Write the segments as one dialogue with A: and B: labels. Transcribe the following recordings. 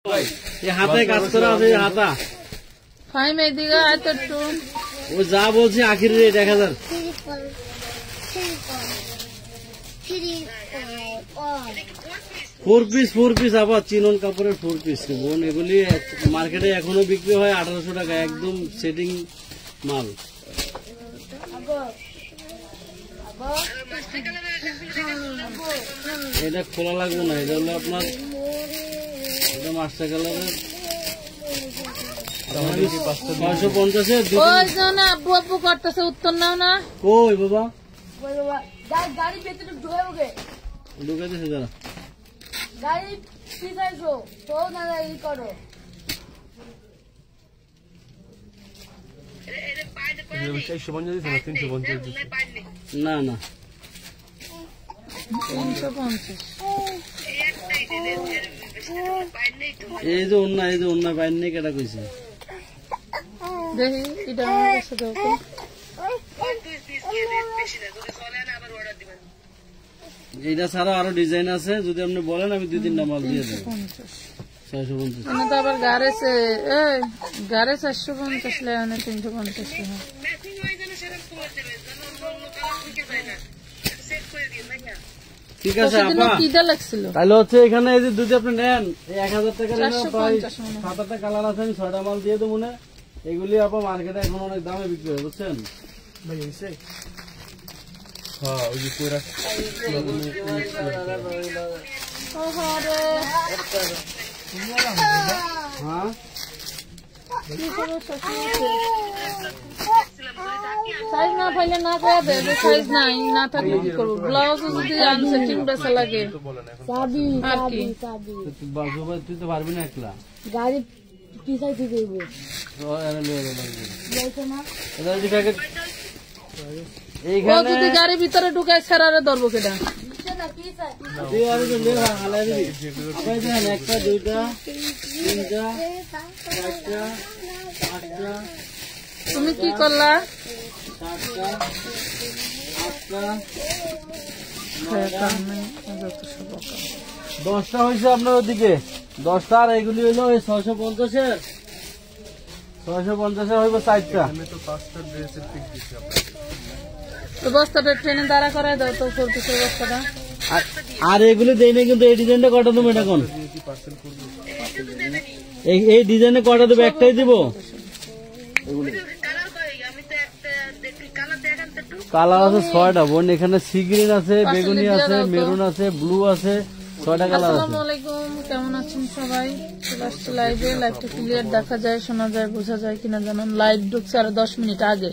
A: হাতে কাজ করা আছে হাতা
B: ফাইম এদিকে আয় তো একটু
A: ও যা বলছে আখির রেট 1000 4 পিস আবার চিনন কাপড়ের 4 পিস বোন এগুলি মার্কেটে এখনো বিক্রি হয় 1800 টাকা একদম সেটিং মাল এটা খোলা লাগবে না এটা হলো আপনার এটা মাস্টার কালারের 550
B: আব্বু আব্বু করতেছে উত্তর নাও না
A: কই বাবা
B: গাড়ি ভেতরে ঢুকে
A: ঢুকে দিছে যারা
B: গাড়ি পিছাইছো তো না ই করো
A: না না
B: 350
A: এই যে অন্য বাইর নেই কেটা কইছে
B: দেখি এটা
A: এইটা ছাড়া আরো ডিজাইন আছে যদি আপনি বলেন আমি 2-3টা মাল দিয়ে দেবো 650
B: তো আবার গাড়ে 450 লে আনে 350 টাকা
A: ঠিক আছে আপা তাহলে হচ্ছে এখানে এই যে যদি আপনি নেন 1000 টাকা নেন প্রায় 7-8টা কালার আছে আমি 6টা মাল দিয়ে দেবো না এগুলি আপা মার্কেটে এখন অনেক দামে বিক্রি হয় বুঝছেন হ্যাঁ ওই যে পুরা হ্যাঁ
B: সাইজ না পাইলে না কয়া দে সাইজ নাই না থাকলে কি করব ব্লাউজ যদি আনছে কিংবা লাগে চাবি
A: বাজু ভাই তুই তো পারবি না একলা
B: গাড়ি পিছাই থেকে দেব
A: তো এনে লয়ে যাবে
B: যাইছো না
A: এটা যদি প্যাকেট
B: এইখানে যদি গাড়ি ভিতরে ঢুকায় ছাড়ারে ধরবো কেডা
A: তুই আর যে লে হালা দিবি কই দেন একটা দুইটা তিনটা চারটা পাঁচটা
B: তুমি কি করলা
A: 7টা 8টা 10টা হয়েছে আপনার ওদিকে 10টা আর এগুলি হইলো ওই 650 এর 650 হইব 4টা
B: তো বস্তাটা ট্রেনে দাঁড়া করায় দাও তো করতেছে বস্তাটা
A: আর এগুলি দেই না কিন্তু এই ডিজাইনটা কটা দেবো এটা কোন এই ডিজাইনে কটা দেবো একটাই দিব কালার আছে 6টা বোন এখানে সি গ্রিন আছে বেগুনি আছে মেরুন আছে ব্লু আছে 6টা কালার আছে
B: আসসালামু আলাইকুম কেমন আছেন সবাই লাইভটা ক্লিয়ার দেখা যায় শোনা যায় বোঝা যায় কিনা জানেন লাইভ ঢুকছে আর 10 মিনিট আগে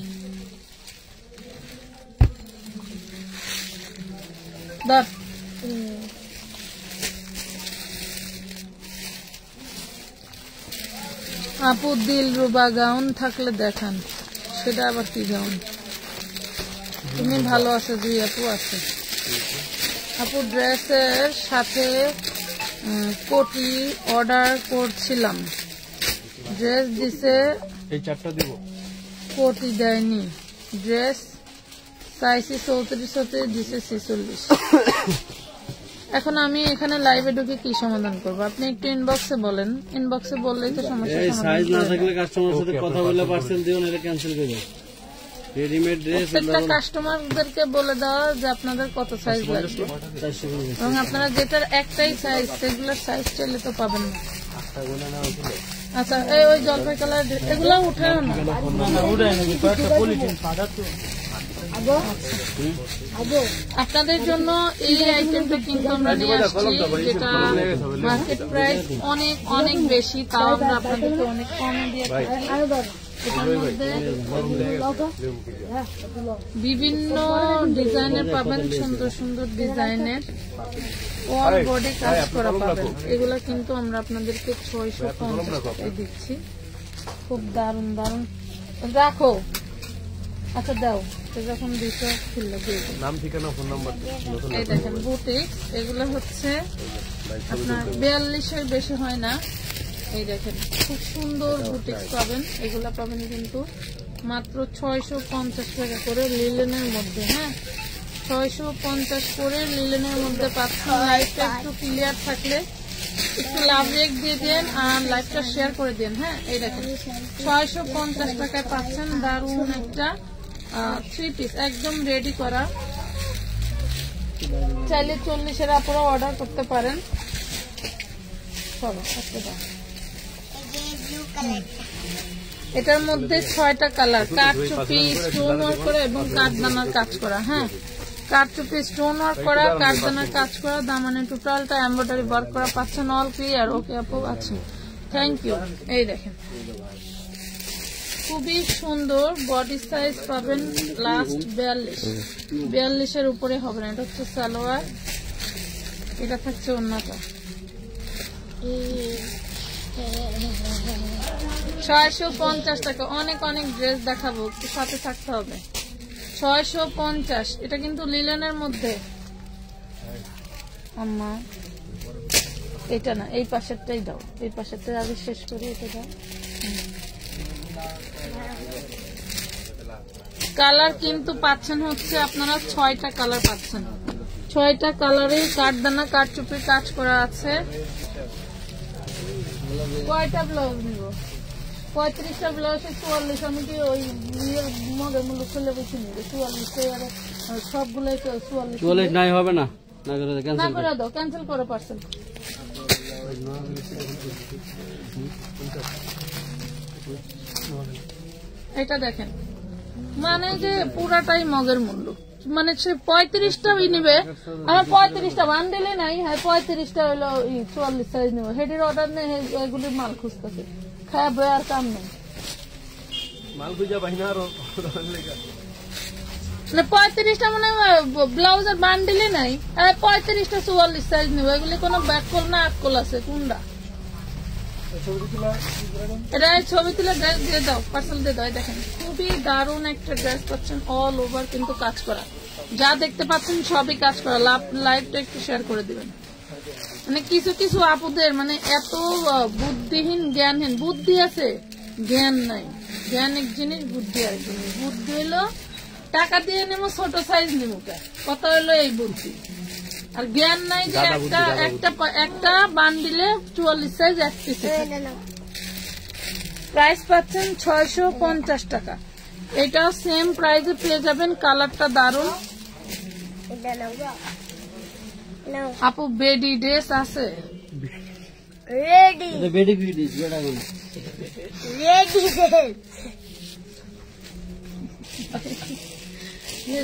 B: আপু দিলরুবা গাউন থাকলে দেখান সেটা আবার কি গাউন তুমি ভালো আছে দুই আপু আছে আপু ড্রেসের সাথে কোটি অর্ডার করছিলাম ড্রেস দিছে
A: এই 4টা দিব
B: কোটি দেয়নি ড্রেস চাইছি 34 দিছে 46 এখন আমি এখানে লাইভে ঢুকে কি সমাধান করব আপনি একটু ইনবক্সে বলেন ইনবক্সে বললেই তো সমস্যা
A: এই সাইজ না থাকলে কাস্টমারের সাথে কথা বলে পার্সেল দিও না এটা ক্যান্সেল করে দাও রেডিমেড ড্রেস
B: প্রত্যেকটা কাস্টমারদেরকে বলে দাও যে আপনাদের কত সাইজ লাগবে এবং আপনারা যেটার একটাই সাইজ সেগুলোর সাইজ চাইলে তো পাবেন না আচ্ছা এই ওই জলপাই কালার এগুলো উঠাও না আপনাদের জন্য এই আইটেমটা কিন্তু আমরা নিয়ে আসছি যেটা মার্কেট প্রাইস অনেক অনেক বেশি তাও আমরা আপনাদেরকে অনেক কমে দিয়ে বিভিন্ন ডিজাইনের পাবেন সুন্দর সুন্দর ডিজাইনের অল বডি কাজ করা পাবেন এগুলা কিন্তু আমরা আপনাদেরকে 650 টাকায় দিচ্ছি খুব দারুন দারুন রাখো আচ্ছা দাও যখন দিছো খুললে দিয়ে
A: নাম ঠিকানা ফোন নাম্বার
B: এই দেখেন বুটিক এগুলো হচ্ছে আপনার 42 এর বেশি হয় না এই দেখেন খুব সুন্দর বুটিক্স পাবেন এগুলা পাবেন কিন্তু মাত্র 650 টাকা করে লিলেনের মধ্যে হ্যাঁ 650 করে লিলেনের মধ্যে পাচ্ছেন লাইটটা একটু ক্লিয়ার থাকলে একটু লাভ রেক দিয়ে দেন আর লাইভটা শেয়ার করে দেন। হ্যাঁ, এই দেখেন 650 টাকায় পাচ্ছেন দারুন একটা 3 পিস একদম রেডি করা। চাইলে 40-এর আপনারা অর্ডার করতে পারেন। চলো একটা দাও। এটার মধ্যে 6টা কালার, কাঠচুপি স্টোন ওয়ার্ক করা এবং কাঠদানার কাজ করা। হ্যাঁ, কাঠচুপি স্টোন ওয়ার্ক করা, কাঠদানার কাজ করা, দামানে টোটালটা এমব্রয়ডারি ওয়ার্ক করা পাচ্ছেন। All clear. ওকে আপু, আছে, থ্যাংক ইউ। এই দেখেন খুবই সুন্দর বডি সাইজ পাবেন লাস্ট 42-এর উপরে হবে না। এটা হচ্ছে সালোয়ার, এটা থাকছে ওন্নাটা। 650 টাকা। অনেক অনেক ড্রেস দেখাবো, একটু সাথে থাকতে হবে। 650। এটা কিন্তু লিলেনের মধ্যে। আম্মা এটা না, এই পাশেরটাই দাও, এই পাশেরটা আগে শেষ করে এটা দাও। কালার কিন্তু পাচ্ছেন হচ্ছে আপনারা 6টা কালার পাচ্ছেন। 6টা কালারে কাঠদানা কাঠচুপির কাজ করা আছে। কয়টা ব্লাউজ নিব? 35টা ব্লাউজে 44। আমি কি ওই মগের মূল্য খুলে বসে নিব 44 সবগুলো 44
A: নাই হবে না,
B: না করে দাও, ক্যান্সেল করো পার্সেল। এটা দেখেন মানে যে পুরাটাই মগের মূল্য, মানে সে 35টা নিবে, আমার 35টা বান্ডেলে নাই। হ্যাঁ, 35টা হলো 44 সাইজ নিব। হেডির অর্ডার নেই, এগুলির মাল খুঁজতেছে, খায় বই আর কাম নেই।
C: মাল খুঁজা পাই না আর
B: 35টা মানে ব্লাউজের বান্ডেলে নাই। 35টা 44 সাইজ নিব। এগুলি কোন ব্যাককল না আককল আছে কোনটা? এটা ছবি তুলে ড্রেস দিয়ে দাও, পার্সেল দিয়ে দাও। দেখেন খুবই দারুণ একটা ড্রেস পাচ্ছেন, অল ওভার কিন্তু কাজ করা। যা দেখতে পাচ্ছেন সবই কাজ করা। লাইভটা একটু শেয়ার করে দিবেন। মানে কিছু কিছু আপুদের মানে এত বুদ্ধিহীন জ্ঞানহীন, বুদ্ধি আছে জ্ঞান নাই। জ্ঞান এক জিনিস, বুদ্ধি আরেক জিনিস। বুদ্ধি হইলো টাকা দিয়ে নেবো ছোট সাইজ নেবো, কথা হইলো এই বুদ্ধি। আর জ্ঞান নাই যে একটা বান্ডিলে 44 সাইজ এক পিস। প্রাইস পাচ্ছেন 650 টাকা। এটাও সেম প্রাইসে পেয়ে যাবেন। কালারটা দারুন। আপু বেডি ড্রেস আছে?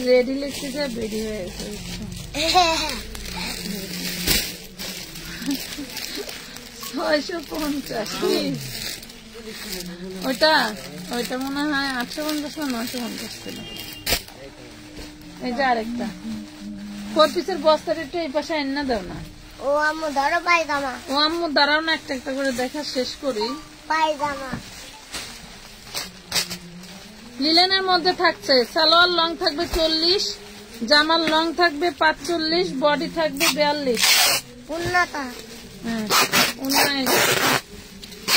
B: রেডি লিখতে যা বেডি হয়ে গেছে। 650। ওইটা মনে হয় 850 না 950 ছিল। এই যে আরেকটা 4 পিসের বস্তার একটু এই পাশে এনে দাও না।
D: ও আম্মু ধরো পায়জামা।
B: ও আম্মু দাঁড়াও না, একটা একটা করে দেখা শেষ করি।
D: পায়জামা
B: লিলেনের মধ্যে থাকছে সালোয়ার লং থাকবে 40, জামার লং থাকবে 45, বডি থাকবে 42।
D: উন্নতা।
B: হ্যাঁ,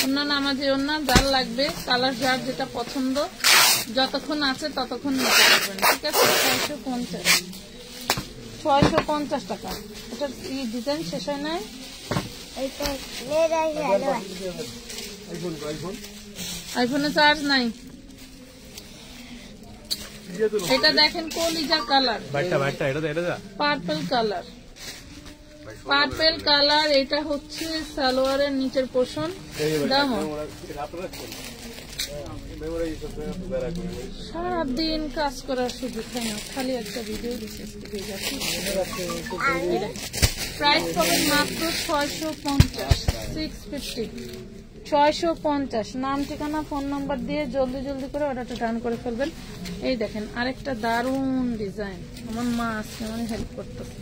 B: অন্য নামাজি অন্য যার লাগবে, কালার যার যেটা পছন্দ, যতক্ষণ আছে ততক্ষণ নিতে পারবেন। ঠিক আছে, 650 টাকা। এটা ডিজাইন শেষ হয় নাই। আইফোনে চার্জ নাই। এটা দেখেন কলিজা colour, purple colour, purple colour. এটা হচ্ছে সালোয়ারের নিচের পোর্শন। দাম সারাদিন কাজ করার সুযোগ হয় না, খালি একটা ভিডিও প্রাইস পাবেন মাত্র 650, 650, 650। নাম ঠিকানা ফোন নাম্বার দিয়ে জলদি জলদি করে অর্ডারটা ডান করে ফেলবেন। এই দেখেন আরেকটা দারুন ডিজাইন। আমার মা আজকে মানে হেল্প করতেছে।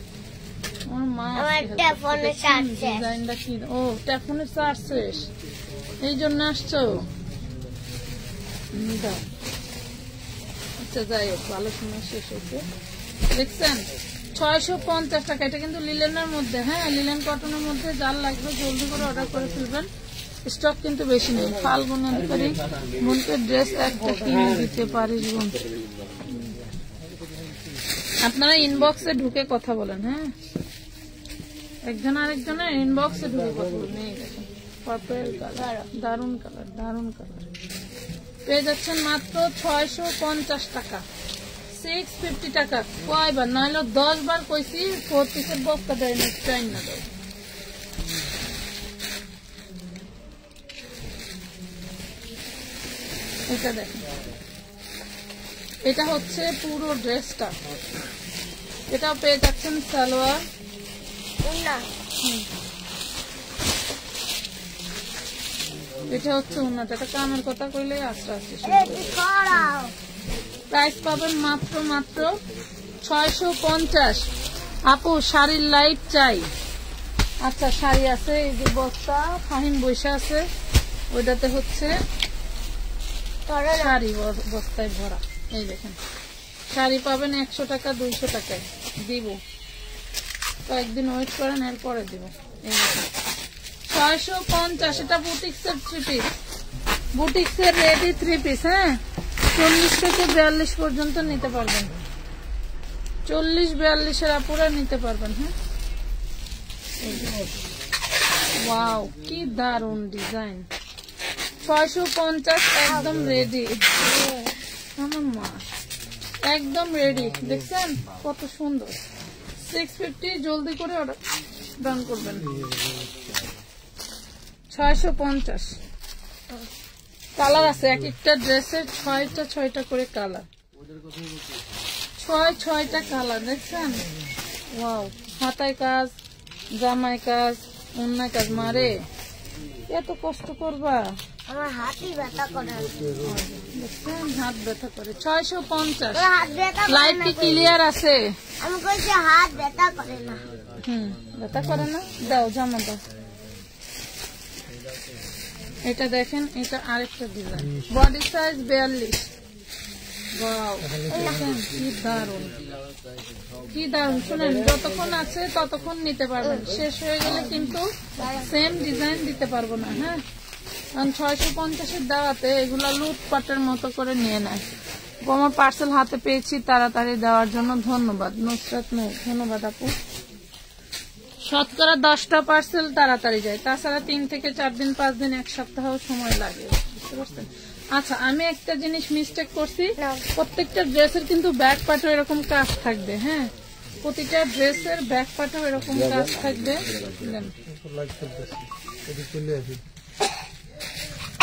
B: আমার মা ডিজাইনটা কি? ও টেলিফোনের চার্জ শেষ, এই জন্য আসছো। আচ্ছা যাই হোক, ভালো সময় শেষ হয়েছে। দেখছেন 650 টাকা। এটা কিন্তু লিলেনের মধ্যে। হ্যাঁ, লিলেন কটনের মধ্যে। যার লাগবে জলদি করে অর্ডার করে ফেলবেন, স্টক কিন্তু বেশি নেই। ফাল্গুন অধিকারী বোনকে ড্রেস একটা কিনে দিতে পারিস বোন। আপনারা ইনবক্সে ঢুকে কথা বলেন। হ্যাঁ, একজন আরেকজনের ইনবক্সে ঢুকে কথা বলুন। এই দেখেন পার্পল কালার, দারুন কালার, দারুন কালার। পেয়ে যাচ্ছেন মাত্র 650 টাকা, 650 টাকা। কয়বার নাহলে 10 বার কইছি 4 পিসের বক্তা দেয় না, চাই না দেয়। এটা দেখেন, এটা হচ্ছে পুরো ড্রেসটা। এটাও পেয়ে যাচ্ছেন সালোয়ার, এটা হচ্ছে উন্নত। এটা কামের কথা কইলে আস্তে আস্তে প্রাইস পাবেন মাত্র 650। আপু শাড়ির লাইট চাই। আচ্ছা শাড়ি আছে, এই যে বস্তা ফাহিম বৈশা আছে, ওইটাতে হচ্ছে শাড়ি বস্তায় ভরা। এই দেখেন শাড়ি পাবেন 100 টাকা 200 টাকায় দিব, কয়েকদিন ওয়েট করেন এরপরে দিব। এই দেখেন 650। এটা বুটিক্সের 3 পিস, বুটিক্সের রেডি 3 পিস। হ্যাঁ 40 থেকে 42 পর্যন্ত নিতে পারবেন, 40-42 আপুরা নিতে পারবেন। হ্যাঁ ওয়াও কি দারুন ডিজাইন। 650 একদম রেডি। আমার মা একদম রেডি, দেখছেন কত সুন্দর। 650 জলদি করে অর্ডার ডান করবেন। 650 কালার আছে, এক একটা ড্রেসের 6টা করে কালার, 6টা কালার। দেখছেন ওয়াও, হাতায় কাজ, জামায় কাজ, অন্যায় কাজ। মারে এত কষ্ট করবা,
D: আমার হাতই ব্যথা করে।
B: দেখছেন হাত ব্যথা করে। 650। লাইট কি ক্লিয়ার আছে?
D: আমি কইছি হাত ব্যথা করে না।
B: ব্যথা করে না, দাও জামা দাও। এটা দেখেন, এটা আরেকটা ডিজাইন, বডি সাইজ 42। ওয়াও কি দারুন, কি দারুন। শুনেন যতক্ষণ আছে ততক্ষণ নিতে পারবেন, শেষ হয়ে গেলে কিন্তু সেম ডিজাইন দিতে পারবো না। হ্যাঁ কারণ 650-এর দাওয়াতে এগুলা লুটপাটের মতো করে নিয়ে নেয়। আমার পার্সেল হাতে পেয়েছি তাড়াতাড়ি দেওয়ার জন্য ধন্যবাদ। নুসরাত নূর, ধন্যবাদ আপু। শতকরা 10টা পার্সেল তাড়াতাড়ি যায়, তাছাড়া 3 থেকে 4 দিন 5 দিন 1 সপ্তাহ সময় লাগে, বুঝতে পারছেন? আচ্ছা আমি একটা জিনিস মিস্টেক করছি, প্রত্যেকটা ড্রেসের কিন্তু ব্যাক পার্টও এরকম কাজ থাকবে। হ্যাঁ প্রতিটা ড্রেসের ব্যাক পার্টও এরকম কাজ থাকবে।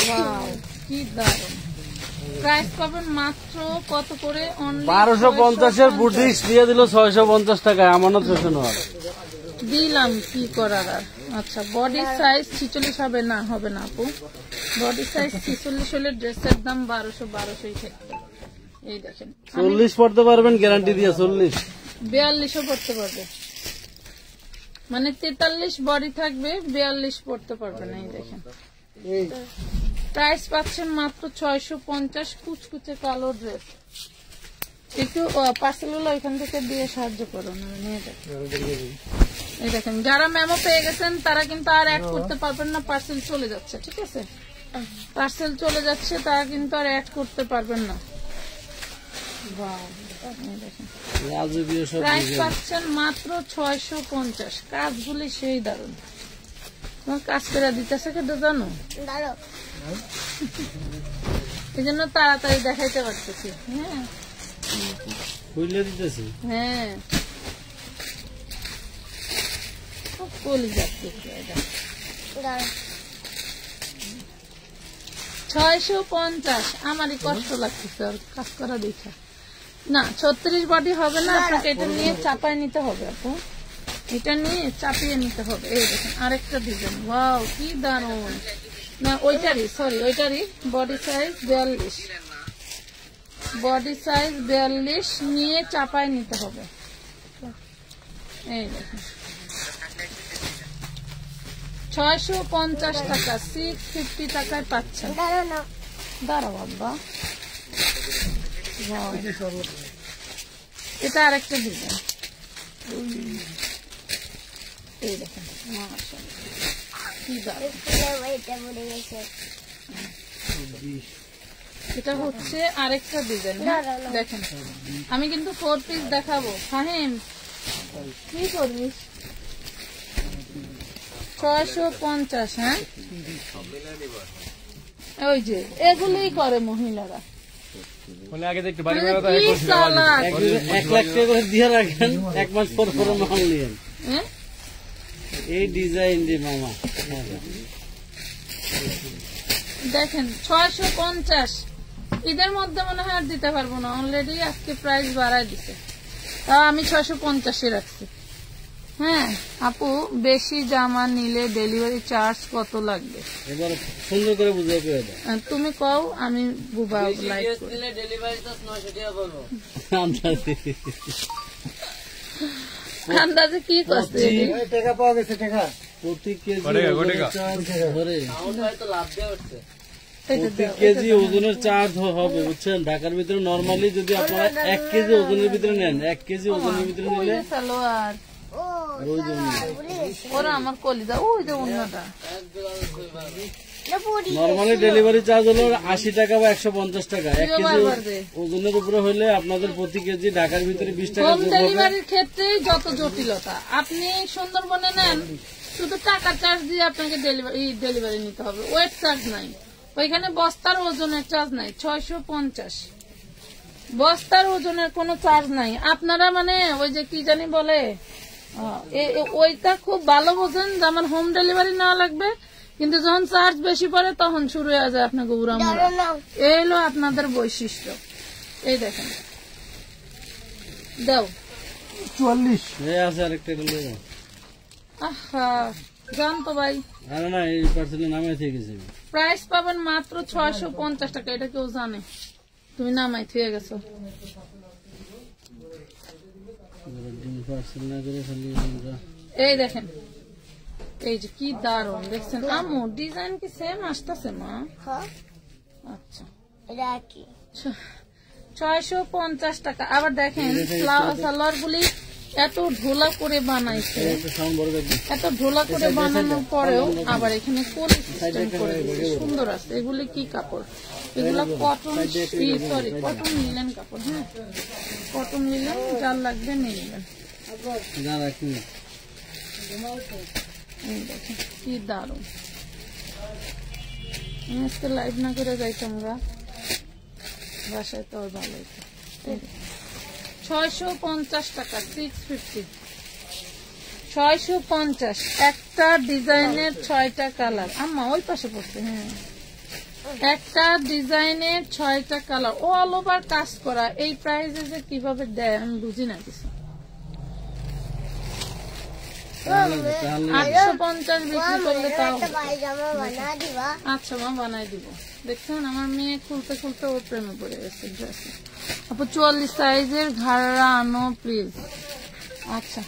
B: ওয়াও কি দারুন। প্রাইস পাবেন মাত্র কত করে?
A: 1250-এর বুটিক্স দিয়ে দিল 650 টাকায়। আমানত ফ্যাশন হল
B: দিলাম, কি করার আর। আচ্ছা বডি সাইজ 46 হবে না? হবে না আপু, বডি সাইজ 46 হলে ড্রেসের দাম 1200-1200 থাকবে। এই দেখেন
A: 40 পড়তে পারবেন গ্যারান্টি দিয়ে, 40
B: 42ও পড়তে পারবে, মানে 43 বডি থাকবে, 42 পড়তে পারবে না। এই দেখেন প্রাইস পাচ্ছেন মাত্র 650। কুচকুচে কালো ড্রেস। একটু পার্সেল গুলো ওইখান থেকে দিয়ে সাহায্য করুন। এই দেখেন যারা মেমো পেয়ে গেছেন তারা কিন্তু আর অ্যাড করতে পারবেন না, পার্সেল চলে যাচ্ছে। ঠিক আছে, পার্সেল চলে যাচ্ছে, তারা কিন্তু আর অ্যাড করতে পারবেন না। প্রাইস পাচ্ছেন মাত্র 650। কাজগুলি সেই দারুন। তোমার কাজ করে দিতেছে কেটে জানো, এই জন্য তাড়াতাড়ি দেখাইতে পারতেছি। হ্যাঁ হ্যাঁ কলি যাচ্ছে। 650 আমারই কষ্ট লাগতেছে আর কাজ করা দেখা। না 36 বডি হবে না, আপনাকে এটা নিয়ে চাপায় নিতে হবে আপু, এটা নিয়ে চাপিয়ে নিতে হবে। এই দেখেন আরেকটা ডিজাইন, ওয়াও কি দারুন। না ওইটারই, সরি ওইটারই বডি সাইজ 42, বডি সাইজ 42 নিয়ে চাপায় নিতে হবে। এই দেখেন 650 টাকা, 650 টাকায় পাচ্ছেন। দাঁড়াও আব্বা, এটা আরেকটা ডিজাইন। এই দেখেন এটা হচ্ছে আরেকটা ডিজাইন। দেখেন আমি কিন্তু 4 পিস দেখাবো। ফাহিম কি করবিস? 650। হ্যাঁ, ওই যে এগুলোই করে মহিলারা। কি চালাক।
A: 1 লাখ টাকা করে দিয়ে রাখেন, 1 মাস পর পর মাল নিয়েন।
B: হ্যাঁ?
A: এই ডিজাইন দি মামা
B: দেখেন 650। ঈদের মধ্যে মনে হয় আর দিতে পারবো না, অলরেডি আজকে প্রাইস বাড়ায় দিছে, তাও আমি 650 রাখছি। হ্যাঁ আপু, বেশি জামা নিলে ডেলিভারি চার্জ কত লাগবে?
A: এবার সুন্দর করে বুঝিয়ে দেয়।
B: তুমি কও, আমি বুবা লাইক করি।
A: ডেলিভারি চার্জ 900 টাকা বলবো।
B: আন্দাজে কি কষ্ট
A: টাকা পাওয়া গেছে, টাকা প্রতি কেজি প্রতি কেজি ওজনের চার্জ হবে, বুঝছেন? ঢাকার ভিতরে নরমালি যদি আপনারা 1 কেজি ওজনের ভিতরে নেন, 1 কেজি ওজনের ভিতরে নিলে
B: সালোয়ার ওরা আমার কলিজা, ওই যে অন্যটা
A: নরমালি ডেলিভারি চার্জ হলো 80 টাকা বা 150 টাকা। 1 কেজি ওজনের উপরে হলে আপনাদের প্রতি কেজি ঢাকার ভিতরে 20 টাকা।
B: হোম ডেলিভারির ক্ষেত্রে যত জটিলতা, আপনি সুন্দরবনে নেন, শুধু টাকা চার্জ দিয়ে আপনাকে ডেলিভারি নিতে হবে, ওয়েট চার্জ নাই। ওইখানে বস্তার ওজনের চার্জ নাই, 650 বস্তার ওজনের কোনো চার্জ নাই। আপনারা মানে ওই যে কি জানি বলে, ওইটা খুব ভালো বোঝেন যে আমার হোম ডেলিভারি নেওয়া লাগবে, কিন্তু যখন চার্জ বেশি পড়ে তখন শুরু হয়ে যায় আপনাকে উড়ামুড়া। এই হলো আপনাদের বৈশিষ্ট্য। এই দেখেন, দাও
A: 44 আছে, আরেকটা নিয়ে যাও।
B: আহা, জান তো ভাই,
A: না এই পার্সেলের নামে থেকে গেছে।
B: প্রাইস পাবেন মাত্র 650 টাকা। এটা কেউ জানে? তুমি নামাই থেকে গেছো। এই দেখেন, এই যে কি দারুন দেখছেন। আমু, ডিজাইন কি সেম আসতেছে মা? আচ্ছা, 650 টাকা। আবার দেখেন সালোয়ার গুলি এত ঢোলা করে বানাইছে, এত ঢোলা করে বানানোর পরেও আবার এখানে কোলি সিস্টেম করে সুন্দর আছে। এগুলি কি কাপড়? এগুলো কটন, সরি কটন নিলেন কাপড়। হ্যাঁ, কটন নিলেন, যার লাগবে নিয়ে নিলেন। দেখেন কি দারুন। আজকে লাইভ না করে যাইতাম আমরা বাসায়, তো ভালো হতো। 650 টাকা, 650, 650। একটা ডিজাইনের 6টা কালার। আম্মা ওই পাশে পড়ছে। হ্যাঁ, একটা ডিজাইনের 6টা কালার, অল ওভার কাজ করা। এই প্রাইসে যে কিভাবে দেয় আমি বুঝি না কিছু। 850 বিক্রি করলে তাও। আচ্ছা মা, বানাই দিব। দেখছেন আমার মেয়ে খুলতে খুলতে ওর প্রেমে পড়ে গেছে ড্রেসে। আপু 44 সাইজের ঘাড়া আনো প্লিজ। আচ্ছা,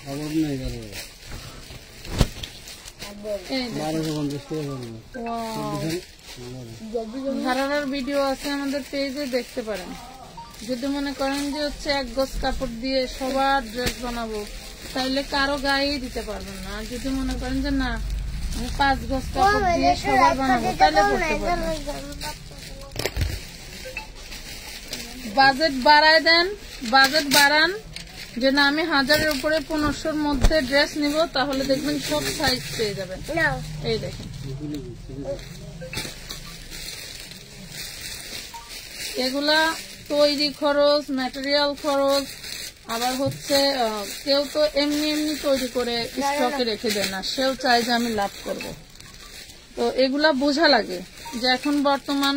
B: ঘাড়ার ভিডিও আছে আমাদের পেজে, দেখতে পারেন। যদি মনে করেন যে হচ্ছে 1 গজ কাপড় দিয়ে সবার ড্রেস বানাবো, তাইলে কারো গায়ে দিতে পারবেন না। আর যদি মনে করেন যে না, আমি 5 গজ কাপড় দিয়ে সবার বানাবো, তাহলে করতে পারবেন। বাজেট বাড়ায় দেন, বাজেট বাড়ান, যে না আমি 1000-এর উপরে 1500-র মধ্যে ড্রেস নিব, তাহলে দেখবেন সব সাইজ পেয়ে যাবেন। এই দেখেন, এগুলা তৈরি খরচ, ম্যাটেরিয়াল খরচ, আবার হচ্ছে কেউ তো এমনি এমনি তৈরি করে স্টকে রেখে দেয় না, সেও চায় যে আমি লাভ করব। তো এগুলা বোঝা লাগে যে এখন বর্তমান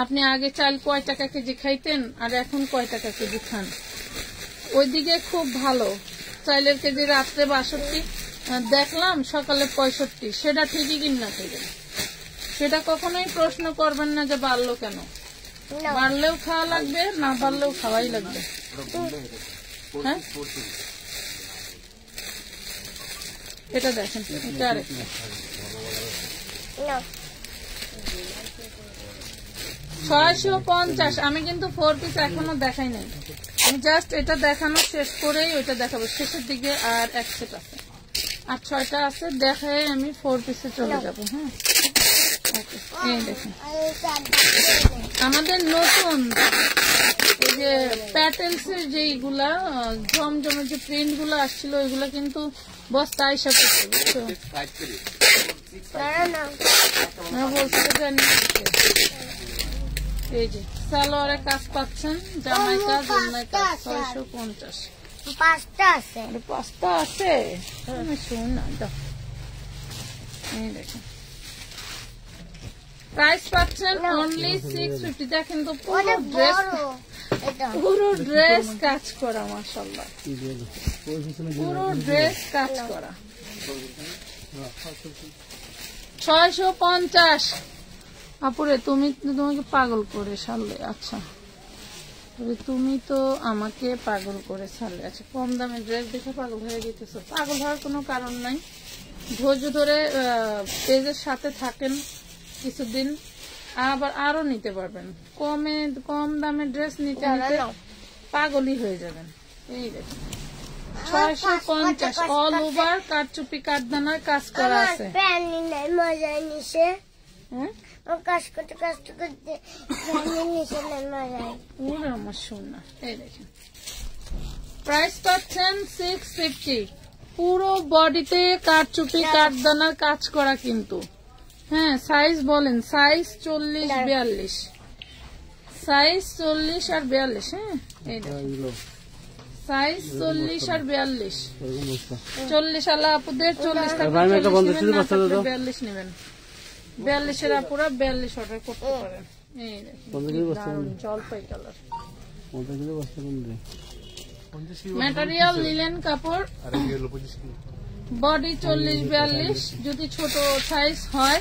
B: আপনি আগে চাল কয় টাকা কেজি খাইতেন আর এখন কয় টাকা কেজি খান। ওইদিকে খুব ভালো, চাইলের কেজি রাত্রে 62 দেখলাম, সকালে 65, সেটা ঠিকই কিনা খাইবেন। সেটা কখনোই প্রশ্ন করবেন না যে বাড়লো কেন। বাড়লেও খাওয়া লাগবে, না বাড়লেও খাওয়াই লাগবে। হ্যাঁ, এটা দেখেন, এটা আরেকটা 650। আমি কিন্তু 4 পিস এখনো দেখাই নাই, আমি জাস্ট এটা দেখানো শেষ করেই ওইটা দেখাবো শেষের দিকে। আর 1 সেট আছে, আর 6টা আছে, দেখাই আমি 4 পিসে চলে যাবো। হ্যাঁ, এই দেখেন আমাদের নতুন এই যে প্যাটার্নস এর যেগুলা জমজমের যে প্রিন্ট গুলো আসছিল, ওইগুলা কিন্তু বস্তা হিসাবে বলছি জানি। এই যে সালোয়ারে কাজ পাচ্ছেন, জামাই কাজ, অন্যায় কাজ, 650।
D: 5টা আছে।
B: 5টা আছে, শুন না দাও। এই দেখেন প্রাইস পাচ্ছেন অনলি 650। দেখেন তো পুরো ড্রেস কাজ করা, মাশাআল্লাহ পুরো ড্রেস কাজ করা। 650। আপুরে তোমাকে পাগল করে ছাড়লে। আচ্ছা তুমি তো আমাকে পাগল করে ছাড়লে। আচ্ছা কম দামে ড্রেস দেখে পাগল হয়ে যেতেছো। পাগল হওয়ার কোনো কারণ নাই, ধৈর্য ধরে পেজের সাথে থাকেন কিছুদিন, আবার আরো নিতে পারবেন। কম দামে ড্রেস নিতে নিতে পাগলই হয়ে যাবেন। এই দেখুন 650 অল ওভার কাটচুপি কাটদানার কাজ করা আছে।
D: মজাই নিছে, কাজ করতে
B: আমার শোনা। এই দেখেন প্রাইস পাচ্ছেন 650। পুরো বডিতে কাটচুপি কাটদানার কাজ করা কিন্তু। হ্যাঁ সাইজ বলেন, সাইজ 40-42, সাইজ 40 আর 42। হ্যাঁ এই দেখেন সাইজ 40 আর 42। 40 আলা আপুদের 40 টাকা, 42 নেবেন। 42-এর আপুরা 42 অর্ডার করতে পারেন। এই দেখেন জলপাই কালার। ম্যাটেরিয়াল লিলেন কাপড়, বডি 40-42। যদি ছোট সাইজ হয়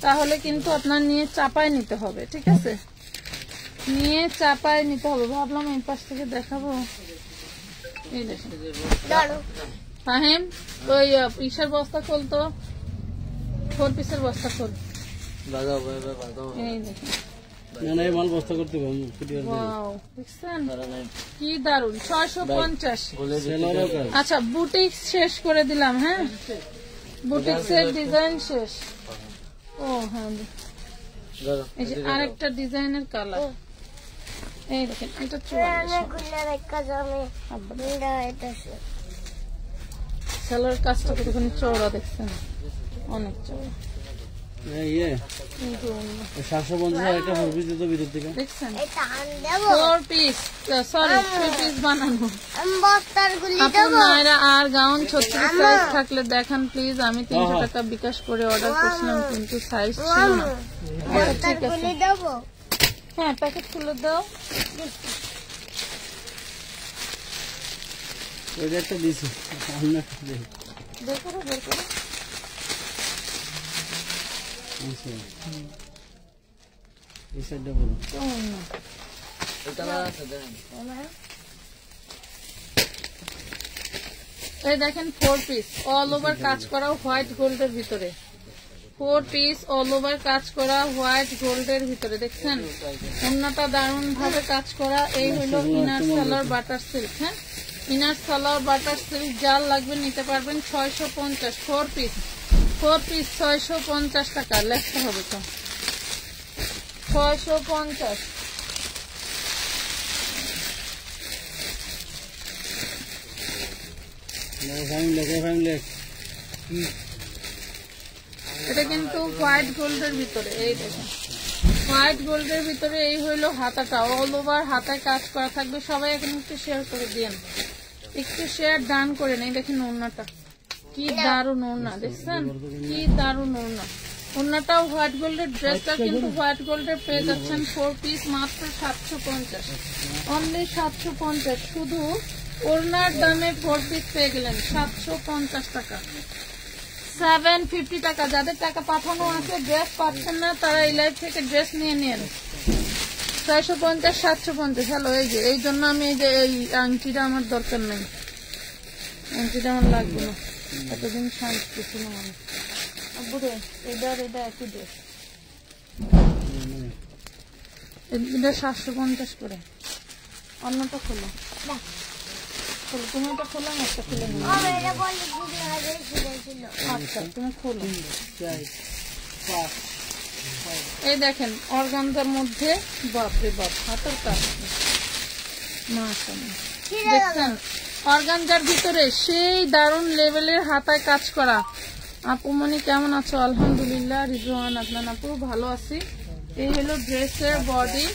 B: তাহলে কিন্তু আপনার নিয়ে চাপায় নিতে হবে, ঠিক আছে? নিয়ে চাপায় নিতে হবে। ভাবলাম এই পাশ থেকে দেখাবো। এই দেখেন ফাহিম, ওই পিসের বস্তা খোলতো, 4 পিসের বস্তা খোল। এই দেখেন কি দারুন। 650। আচ্ছা বুটিক শেষ করে দিলাম। হ্যাঁ বুটিক্সের ডিজাইন শেষ। ও হ্যাঁ এই যে আরেকটা ডিজাইনের কালার। এই দেখেন এটা 44। সেলোর কাজটা কতখানি চওড়া দেখছেন, অনেক চওড়া। আর গাউন 36 সাইজ থাকলে দেখান প্লিজ। আমি 300 টাকা বিকাশ করে অর্ডার করছিলাম কিন্তু সাইজ ছিল না। ঠিক আছে হ্যাঁ প্যাকেট খুলে দাও। দেখো বের করো। এই দেখেন 4 পিস অল ওভার কাজ করা হোয়াইট গোল্ডের ভিতরে। 4 পিস অল ওভার কাজ করা হোয়াইট গোল্ডের ভিতরে। দেখছেন ওন্নাটা দারুণ ভাবে কাজ করা। এই হলো ইনার সালোয়ার বাটার সিল্ক। হ্যাঁ ইনার সালোয়ার বাটার সিল্ক যার লাগবে নিতে পারবেন। 650 4 পিস 650 টাকা লেখতে হবে তো। 650। এটা কিন্তু হোয়াইট গোল্ডের ভিতরে। এই দেখেন হোয়াইট গোল্ডের ভিতরে। এই হইলো হাতাটা, অল ওভার হাতায় কাজ করা থাকবে। সবাই এখন একটু শেয়ার করে দিয়েন, একটু শেয়ার ডান করেন। এই দেখেন ওড়নাটা কি দারুন ওড়না, দেখছেন কি দারুন ওড়না। ওড়নাটাও হোয়াইট গোল্ডের, ড্রেসটা কিন্তু হোয়াইট গোল্ডের পেয়ে যাচ্ছেন। 4 পিস মাত্র 750, অনলি 750। শুধু ওড়নার দামে 4 পিস পেয়ে গেলেন 750 টাকা, 750 টাকা। যাদের টাকা পাঠানো আছে ড্রেস পাচ্ছেন না তারা এই লাইভ থেকে ড্রেস নিয়ে নেন। 650 750। হ্যালো এই যে এই জন্য আমি এই যে এই আংটিটা আমার দরকার নেই, আংটিটা আমার লাগবে না। এতদিন শান্তি ছিল মানে বুড়ো এটা একই ড্রেস। এটা 750 করে। অন্যটা খোলো খোলো, তুমি এটা খোলো না একটা খুলে নিও। আচ্ছা তুমি খোলো। এই দেখেন অর্গানজার মধ্যে বাপরে বাপ হাতের কাজ। মাশাআল্লাহ দেখছেন অর্গানজার ভিতরে সেই দারুণ লেভেলের হাতায় কাজ করা। আপু মনি কেমন আছো? আলহামদুলিল্লাহ। রিজওয়ান আদনান আপু ভালো আছি। এই হলো ড্রেসের বডি,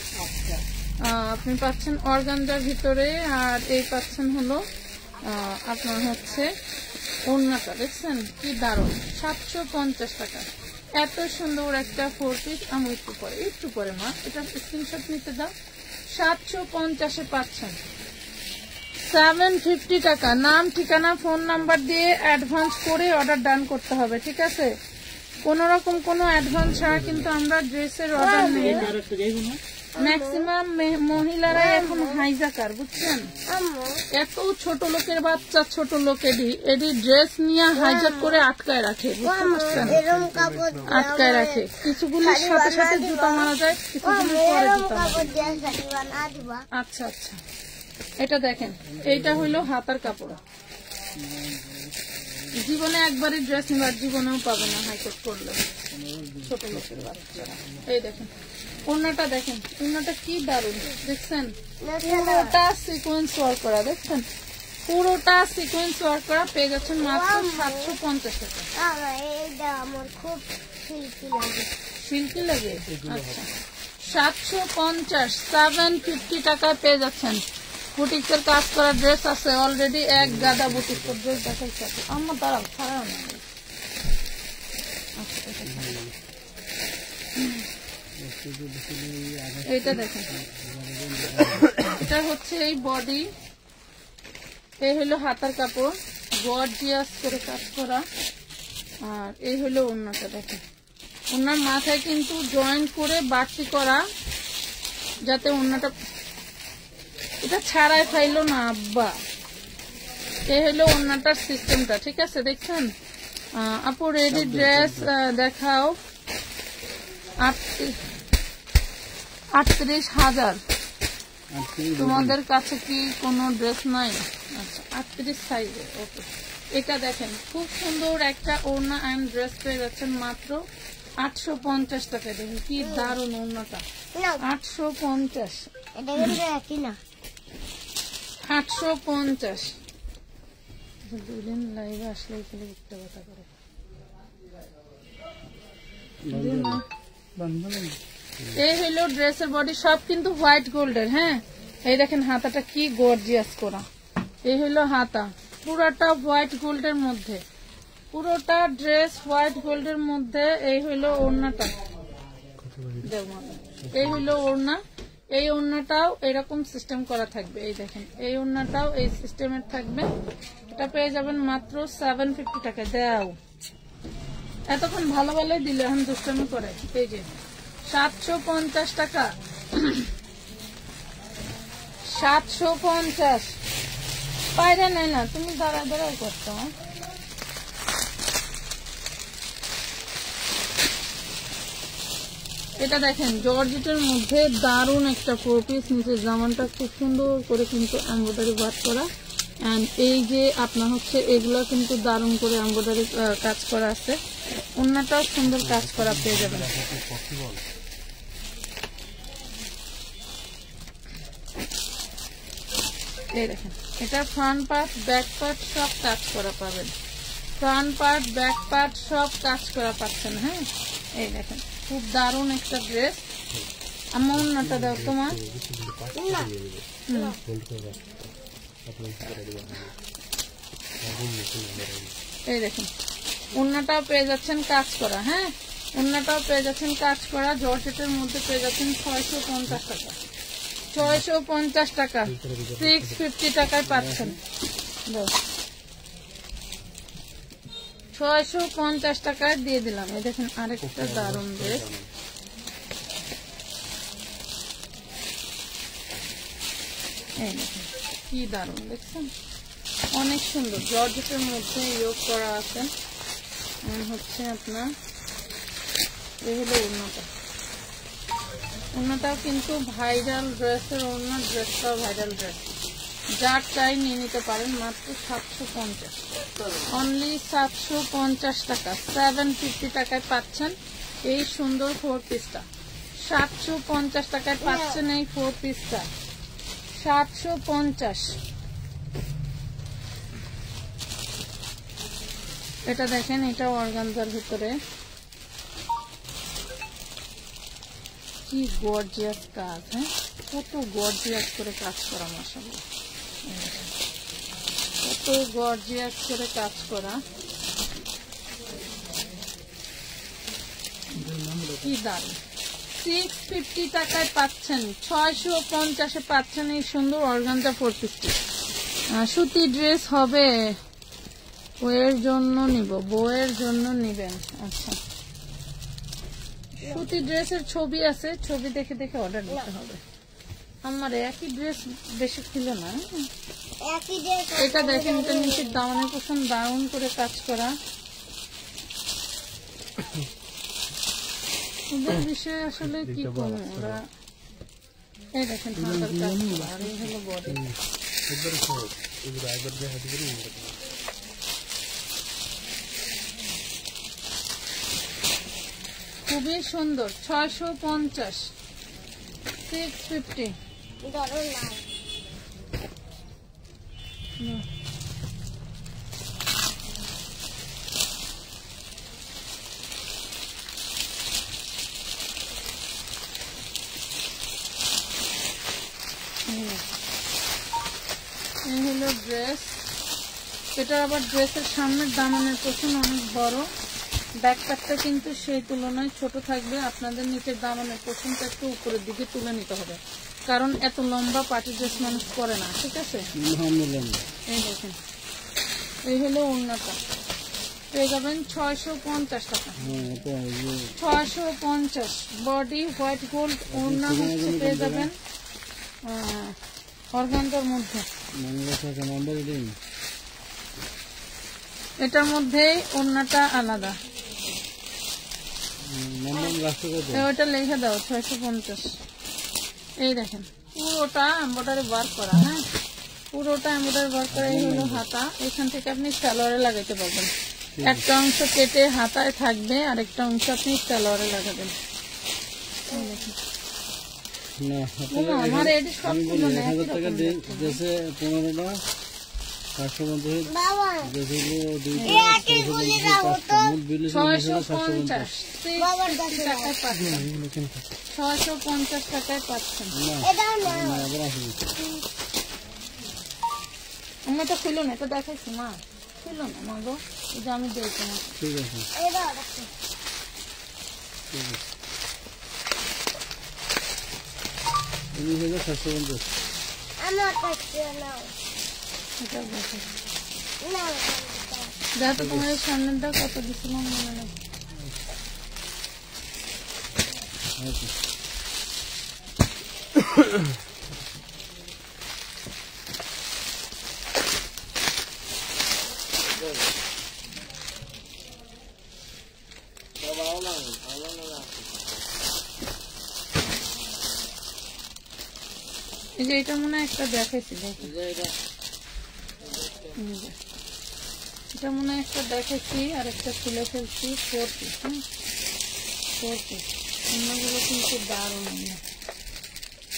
B: আপনি পাচ্ছেন অর্গানজার ভিতরে, আর এই পাচ্ছেন হলো আপনার হচ্ছে ওড়নাটা। দেখছেন কি দারুণ, 750 টাকা। এত সুন্দর একটা 4 পিস। আমি একটু পরে মা এটা স্ক্রিনশট নিতে দাও। 750-এ পাচ্ছেন। 750 টাকা। নাম, ঠিকানা, ফোন নাম্বার দিয়ে অ্যাডভান্স করে অর্ডার ডান করতে হবে, ঠিক আছে? কোন রকম কোনো অ্যাডভান্স ছাড়া কিন্তু আমরা ড্রেসের অর্ডার নেই। ম্যাক্সিমাম মহিলারা এখন হাইজাকার, বুঝছেন? এত ছোট লোকের বাচ্চা, ছোট লোকেরই এডি ড্রেস নিয়ে হাইজাক করে আটকায় রাখে, বুঝতে পারছেন? আটকায় রাখে। কিছুগুলোর সাথে সাথে জুতা মারা যায়, কিছুগুলোর পরে জুতা মারা যায়। আচ্ছা আচ্ছা, এটা দেখেন, এইটা হইলো হাতার কাপড়। জীবনে একবারই ড্রেস নিবার, জীবনেও পাবে না হাইকোর্ট করলে ছোট লোকের বাচ্চারা। এই দেখেন ওড়নাটা, দেখেন ওড়নাটা কি দারুণ, দেখছেন? পুরোটা সিকোয়েন্স ওয়ার্ক করা, দেখছেন? পুরোটা সিকোয়েন্স ওয়ার্ক করা। পেয়ে যাচ্ছেন মাত্র 750 টাকা।
D: আমার খুব
B: সিল্কি লাগে। আচ্ছা, 750, 750 টাকায় পেয়ে যাচ্ছেন। বুটিক্সের কাজ করা ড্রেস আছে অলরেডি, এক গাদা বুটিক্সের ড্রেস দেখাইছে। আমার দাঁড়াও, ছাড়াও না। এইটা দেখেন, এটা হচ্ছে এই বডি, এই হলো হাতার কাপড়, গর্জিয়াস করে কাজ করা। আর এই হলো ওড়নাটা, দেখেন ওড়নার মাথায় কিন্তু জয়েন্ট করে বাড়তি করা, যাতে ওড়নাটা এটা ছাড়াই ফাইলো না আব্বা। এই হলো ওড়নাটার সিস্টেমটা, ঠিক আছে? দেখছেন আপু? রেডি ড্রেস দেখাও। 38,000। তোমাদের কাছে কি কোনো ড্রেস নাই? আচ্ছা, 38 সাইজে। ওকে, এটা দেখেন খুব সুন্দর একটা ওড়না অ্যান্ড ড্রেস পেয়ে যাচ্ছেন মাত্র 850 টাকা। দেখেন কি দারুণ ওড়নাটা, 850। 850। দুদিন লাইভে আসলে এগুলো উঠতে কথা করে। এই হলো ড্রেসের বডি, সব কিন্তু হোয়াইট গোল্ডের। হ্যাঁ, এই দেখেন হাতাটা কি গর্জিয়াস করা। এই হলো হাতা, পুরোটা হোয়াইট গোল্ডের মধ্যে, পুরোটা ড্রেস হোয়াইট গোল্ডের মধ্যে। এই হলো ওড়নাটা, এই হলো ওড়না। এই ওড়নাটাও এরকম সিস্টেম করা থাকবে। এই দেখেন এই ওড়নাটাও এই সিস্টেমের থাকবে। এটা পেয়ে যাবেন মাত্র 750 টাকা। দাও, এতক্ষণ ভালো ভালোই দিলে, এখন দুষ্টামি করে। এই যে 750 টাকা, 750। পায়রা নেই না, তুমি দাঁড়া দাঁড়াও করতো। এটা দেখেন জর্জেটের মধ্যে দারুণ একটা 4 পিস, নিচে জামানটা খুব সুন্দর করে কিন্তু এমব্রয়ডারি ওয়ার্ক করা। এন্ড এই যে আপনার হচ্ছে এগুলা কিন্তু দারুণ করে এমব্রয়ডারি কাজ করা আছে। ওড়নাটাও সুন্দর কাজ করা পেয়ে যাবেন। এই দেখেন, এটা ফ্রন্ট পার্ট ব্যাক পার্ট সব কাজ করা পাবেন। ফ্রন্ট পার্ট ব্যাক পার্ট সব কাজ করা পাচ্ছেন। হ্যাঁ, এই দেখেন খুব দারুণ একটা ড্রেস। আমার ওড়নাটা দাও তোমার। এই দেখেন ওড়নাটাও পেয়ে যাচ্ছেন কাজ করা। হ্যাঁ, ওড়নাটাও পেয়ে যাচ্ছেন কাজ করা। জর্জেটের মধ্যে পেয়ে যাচ্ছেন 650 টাকা। 650 টাকা, 650 টাকায় পাচ্ছেন। 650 টাকায় দিয়ে দিলাম। এই দেখেন আরেকটা দারুণ ড্রেস। এই দেখেন কি দারুণ, দেখছেন অনেক সুন্দর। জর্জেটের মধ্যে ইয়োগ করা আছে। হচ্ছে আপনার এই হলো ওড়নাটা। ওড়নাটাও কিন্তু ভাইরাল ড্রেসের ওড়না, ড্রেসটাও ভাইরাল ড্রেস। যার চাই নিয়ে নিতে পারেন মাত্র 750, অনলি 750 টাকা। 750 টাকায় পাচ্ছেন এই সুন্দর 4 পিসটা। 750 টাকায় পাচ্ছেন এই 4 পিসটা। 750। এটা দেখেন, এটা অর্গানজার ভিতরে কি গর্জিয়াস কাজ। হ্যাঁ, কত গর্জিয়াস করে কাজ করা, মাশাআল্লাহ, কত গর্জিয়াস করে কাজ করা, কি দারুণ। 650 টাকায় পাচ্ছেন, 650-এ পাচ্ছেন এই সুন্দর অর্গানজা 4 পিসটি। সুতি ড্রেস হবে, বউয়ের জন্য নিব, বউয়ের জন্য নিবেন। আচ্ছা, সুতি ড্রেসের ছবি আছে, ছবি দেখে দেখে অর্ডার দিতে হবে। আমার একই ড্রেস বেশি ছিল না। এটা দেখেন, এটা নিচের দামানের পোষণ দারুণ করে কাজ করা। ওদের বিষয়ে আসলে কি করবো, ওরা এই দেখেন হাতার কাজ করা, আর এই হলো বডি। খুবই সুন্দর, 650, 650। এই হলো ড্রেস। এটা আবার ড্রেসের সামনের দামানের পোষণ অনেক বড়, ব্যাকপ্যাকটা কিন্তু সেই তুলনায় ছোট থাকবে। আপনাদের নিচের দামানের পোষণটা একটু উপরের দিকে তুলে নিতে হবে, কারণ এত লম্বা পার্টি ড্রেস মানুষ পরে না। ঠিক আছে, এই দেখেন, এই হলো ওড়নাটা, পেয়ে যাবেন 650 টাকা। 650 বডি হোয়াইট গোল্ড ওড়না হচ্ছে পেয়ে যাবেন অর্গানজার মধ্যে। এটার মধ্যে ওড়নাটা আলাদা, ওটা লিখে দাও 650। এই দেখেন, পুরোটা এমব্রয়ডারি ওয়ার্ক করা। হ্যাঁ, পুরোটা এমব্রয়ডারি ওয়ার্ক করা। এই হলো হাতা, এখান থেকে আপনি সালোয়ারে লাগাইতে পারবেন। একটা অংশ কেটে হাতায় থাকবে, আর একটা অংশ আপনি সালোয়ারে লাগাবেন। আমার এটি সব
A: 1000 টাকা দেশে 15টা 550
B: 650 টাকায় পাচ্ছেন। আমরা তো খুলো না, এটা দেখাইছি মা, খুলো না মা গো, এই যে আমি দেখছি না।
A: ঠিক আছে,
B: দেখো তোমার সামনেটা কত দিছিলাম মনে নেই। এই যে এটা মনে হয় একটা দেখাইছি, এটা মনে হয় একটা দেখাইছি, আর একটা খুলে ফেলছি। 4 পিস, 4 পিস। অন্যগুলো কিন্তু দারুণ।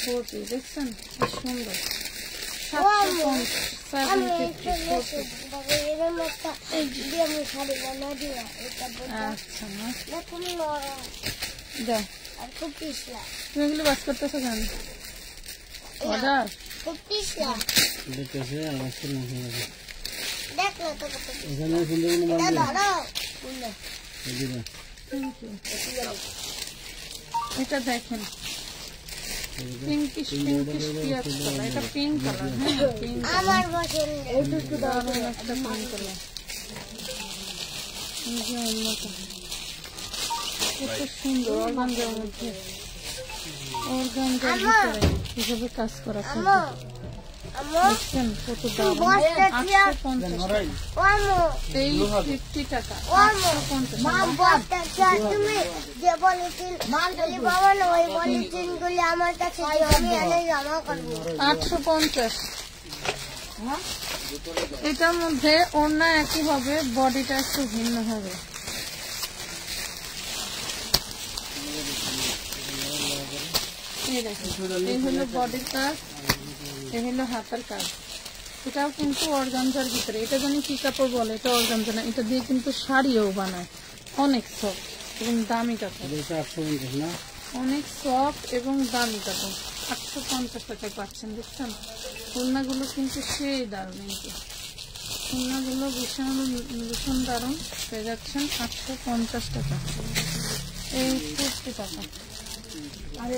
B: 4 পিস দেখছেন, কি সুন্দর। 750। তুমি এগুলো বাস করতেছো কেন? অর্ডার এটা দেখেন, পিঙ্কিশ পিঙ্কিশ পিয়াজ কালার, এটা পিঙ্ক কালার। হ্যাঁ, পিঙ্ক কালার, দারুণ একটা পিঙ্ক কালার। এই যে অন্যটা কত সুন্দর, অর্গানজার মধ্যে, অর্গানজার ভিতরে কিভাবে কাজ করা থাকবে দেখছেন, কত দাম। 850 টাকা। 850। এটার মধ্যে ওড়না একই হবে, বডিটা একটু ভিন্ন হবে। এই হলো বডির কাজ, এই হলো হাতের কাজ। এটাও কিন্তু অর্গানজার ভিতরে, এটা জানি কি কাপড় বলে, এটা অর্গানজা না, এটা দিয়ে কিন্তু শাড়িও বানায়, অনেক সফট এবং দামি কাপড়, অনেক সফট এবং দামি কাপড়। 850 টাকায় পাচ্ছেন, দেখছেন ওড়নাগুলো কিন্তু সেই দারুণ, কিন্তু ওড়নাগুলো ভীষণ দারুণ পেয়ে যাচ্ছেন 850 টাকা, এই 50 টাকা। আর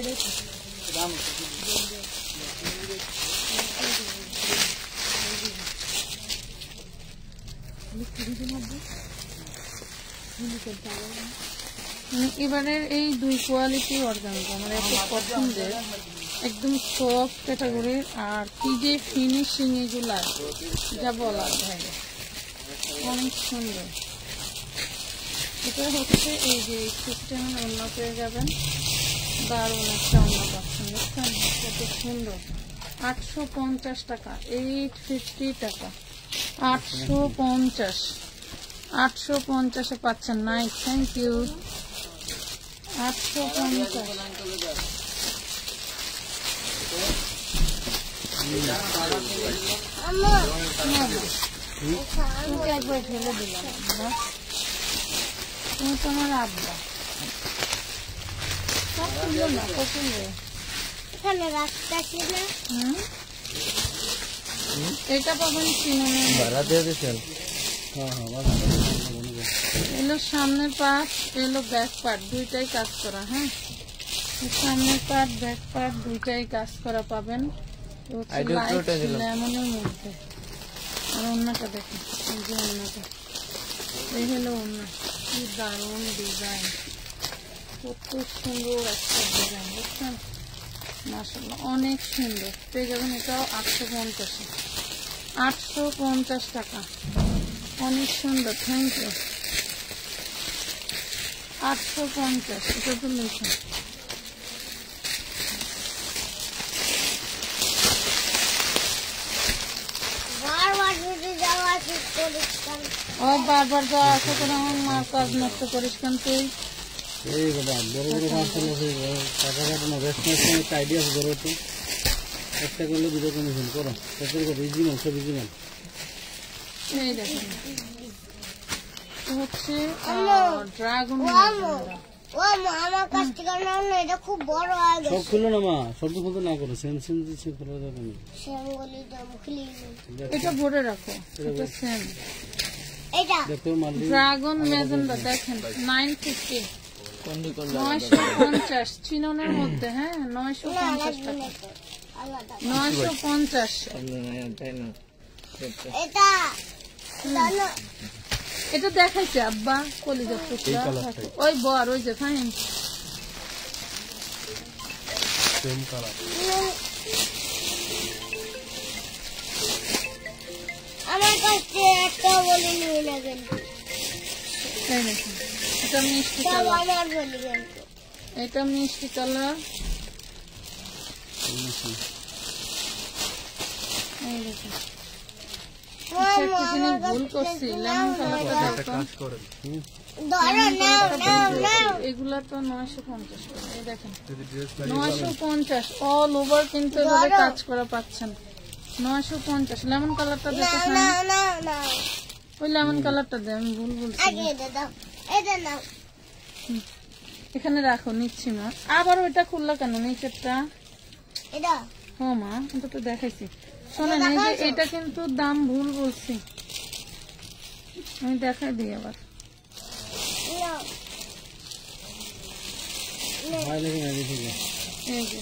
B: এবারের এই 2 কোয়ালিটি অর্গানজা আমার এত পছন্দের, একদম সফট ক্যাটাগরির, আর কি যে ফিনিশিং এগুলা যা বলার বাইরে, অনেক সুন্দর। এটা হচ্ছে এই যে সিস্টেমের অন্য পেয়ে যাবেন, দারুণ একটা অন্য পাচ্ছেন, দেখছেন কত সুন্দর। 850 টাকা, 850 টাকা, 850 পাচ্ছেন। Nice, thank you. 850। তোমাকে একবার ঢেলে দিলাম, তুমি তোমার আব্বা সব সুন্দর না, পছন্দ।
D: এখানে রাস্তা ছিল,
B: এটা পাবেন চিননের, এলো সামনের পার্ট, এলো ব্যাক পার্ট, দুইটাই কাজ করা। হ্যাঁ, সামনের পার্ট ব্যাক পার্ট দুইটাই কাজ করা পাবেন। লেমনের মধ্যে। আর অন্যটা দেখেন, এই যে অন্যটা, এই হলো অন্য, কি দারুণ ডিজাইন, কত সুন্দর একটা ডিজাইন, দেখছেন মাশাআল্লাহ, অনেক সুন্দর। পেয়ে যাবেন এটাও 850 টাকা, অনেক সুন্দর, থ্যাংক ইউ। 850, এটা তো লিখুন। ও বারবার যাওয়া আছে করে আমার মার কাজ নষ্ট করিস কেন তুই?
A: এই কথা বড় বড় কাজ করলে টাকা কাটানো রেস্ট আইডিয়া আছে, ধরো তো একটা করলে দুটো কমিশন করো, রিজিমেন্ট সব রিজিমেন্ট।
B: এই দেখেন হচ্ছে ড্রাগন,
D: আমার কাছ থেকে নাও না, এটা খুব বড় হয়ে গেছে।
A: সব খুলো না মা, সব খুলতে না করো, সেম সেম দিচ্ছি খোলা যাবে না।
D: সেমগুলি দাম খুলি,
B: এটা ভরে রাখো, এটা সেম।
D: এটা
A: দেখো মালি
B: ড্রাগন ম্যাজেন্ডা দেখেন 950, 950 চিননের মধ্যে। হ্যাঁ, 950 টাকা, 950।
D: এটা
B: এটা দেখাইছে আব্বা, কলিজার টুকরা, ওই বর, ওই যে ফাইন
C: সেম কালার।
D: আমার কাছে একটা বলি নিয়ে নেবেন,
B: তাই নাকি? এটা মিষ্টি
D: সব
B: কালার,
D: আমার বলি কিন্তু
B: এটা মিষ্টি কালার, এই দেখুন। আচ্ছা, একটা জিনিস ভুল করছি, লেমন কালারটা দেখো, এগুলা তো 950 করে, এই দেখেন 950, অল ওভার কিন্তু এভাবে কাজ করা পাচ্ছেন 950। লেমন কালারটা দেখেছেন, ওই লেমন কালারটা দেন, আমি ভুল বলছি। এখানে রাখো, নিচ্ছি মা। আবার ওইটা খুললা কেন নিচেরটা? হ্যাঁ মা, এটা তো দেখাইছি। শোনেন, এই যে এটা কিন্তু দাম ভুল বলছি, আমি দেখাই দিই আবার। এই যে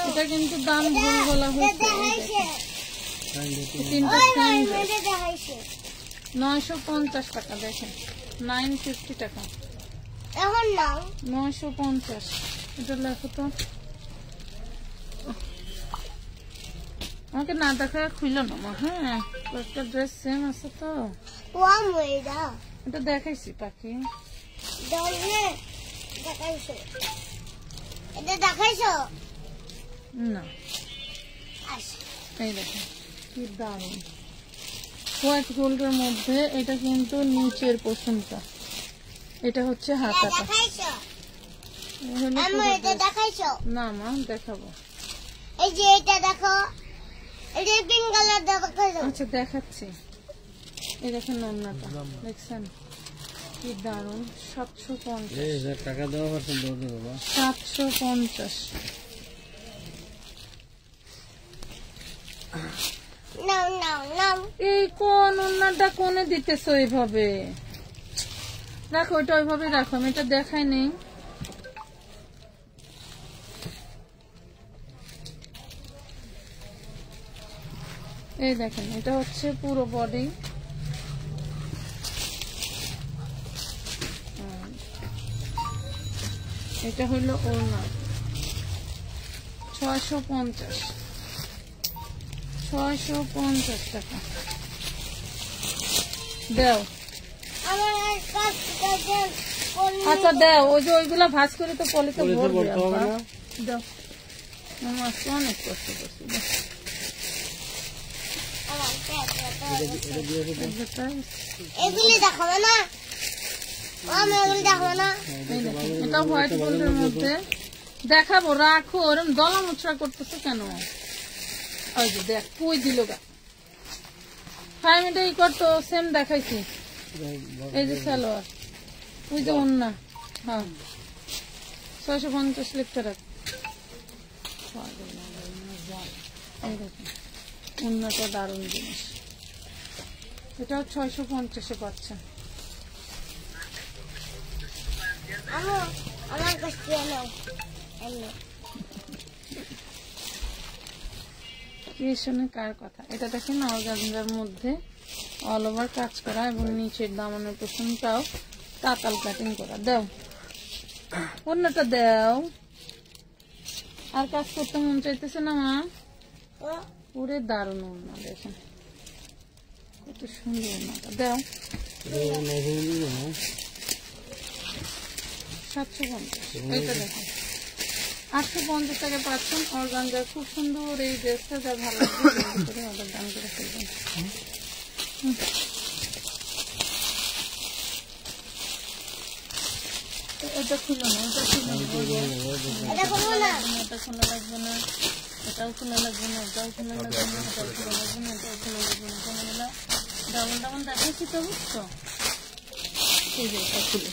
B: এটা কিন্তু দাম ভুল বলা হয়েছে, 950 টাকা, দেখেন 950 টাকা, 950। এটা লেখো তো, আমাকে না দেখা খুইল না মা। হ্যাঁ, কয়েকটা ড্রেস সেম আছে তো, এটা দেখাইছি পাখি, না এই দেখেন কি দারুন হোয়াইট গোল্ডের মধ্যে। এটা কিন্তু নিচের পোর্শনটা, এটা হচ্ছে হাতাটা। না মা, দেখাবো,
D: এই যে এটা দেখো, এটা পিঙ্ক কালার দেখাই দাও।
B: আচ্ছা দেখাচ্ছি, এই দেখেন ওড়নাটা দেখছেন কি দারুন। 750
A: টাকা দেওয়া পারছেন
B: 750।
D: নাও নাও নাও।
B: এই কোন ওড়নাটা কোনে দিতেছো এইভাবে? রাখো ওইটা ওইভাবে রাখো, আমি এটা দেখাই নেই। এই দেখেন এটা হচ্ছে পুরো বডি, এটা হইলো ওড়না। 650 টাকা দাও।
D: আমার কাজটা দেন।
B: আচ্ছা দাও, ওই যে ওইগুলা ভাঁজ করে তো পলিতে ভরবে।
A: হবে না?
B: দাও, আমার অনেক কষ্ট করছি। দাও।
D: এগুলি দেখাবো না, আমি এগুলি দেখাবো না।
B: এই দেখেন, এটা হোয়াইট গোল্ডের মধ্যে দেখাবো, রাখো। ওরম দলা মুচড়া করতেছো কেন? ওই যে দেখ পুই দিল গা। 5 মিনিট ই করতো, সেম দেখাইছি। এই যে সালোয়ার, ওই যে ওন্না। হ্যাঁ 650 লিখতে রাখ। এই দেখেন ওন্নাটা দারুণ জিনিস, এটাও 650-এ পাচ্ছেন।
D: আমার কাছে নাও।
B: ক্রিয়েশনে কার কথা? এটা দেখেন অর্গানজার মধ্যে অল ওভার কাজ করা এবং নিচের দামানের পোর্শনটাও কাতাল কাটিং করা। দাও অন্যটা দাও। আর কাজ করতে মন চাইতেছে না মা? পুরে দারুণ ওড়না, দেখেন কত সুন্দর ওড়নাটা। দাও 750। এইটা দেখেন 850 টাকা পাচ্ছেন অর্গানজার। খুব সুন্দর এই ড্রেসটা, যা ভালো লাগবে অর্ডার দাম করে ফেলবেন। এটা খুলো না, এটা খুলো না, এটা খোলা লাগবে না, এটাও খোলা লাগবে না, এটাও খোলা লাগবে না, এটাও খোলা লাগবে না, এটাও খোলা লাগবে না। কোনগুলা ডাবল ডাবল দেখাচ্ছি তো, বুঝছো? এই যে এটা খুলে,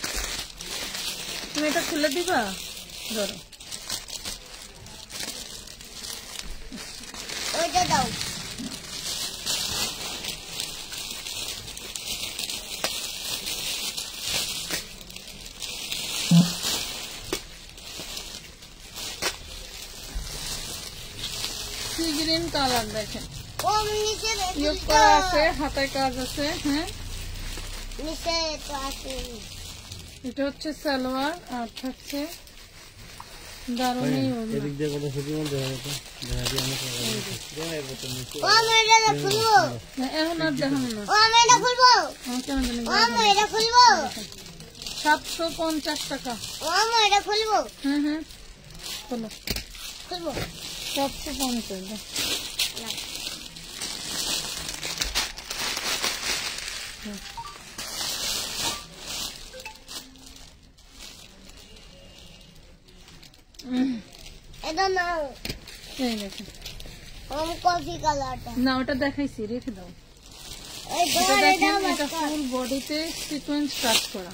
B: তুমি এটা খুলে দিবা। ধরো
D: ওইটা দাও।
B: সি গ্রিন কালার দেখেন,
D: ও নিচে
B: ইয়োগ করা আছে, হাতায় কাজ আছে। হ্যাঁ
D: নিচে তো আছে।
B: এটা হচ্ছে সালোয়ার আর থাকছে দারুণই ওড়না।
A: এদিক দিয়ে কত সুন্দর দেখা যেত।
D: ও আমি এটা খুলবো।
B: এখন আর দেখানো না,
D: ও আমি এটা খুলবো।
B: আমার কেন জানি
D: ও আমি এটা খুলবো।
B: 750 টাকা।
D: ও আমি এটা খুলবো।
B: হ্যাঁ হ্যাঁ খোলো,
D: খুলবো।
B: 750 দাও।
D: এটা নাও।
B: এই দেখেন,
D: আমি কফি কালারটা।
B: না ওটা দেখাইছি, রেখে দাও।
D: এই
B: এটা
D: ধর,
B: দেখেন,
D: এটা
B: এটা ফুল বডিতে সিকোয়েন্স কাজ করা।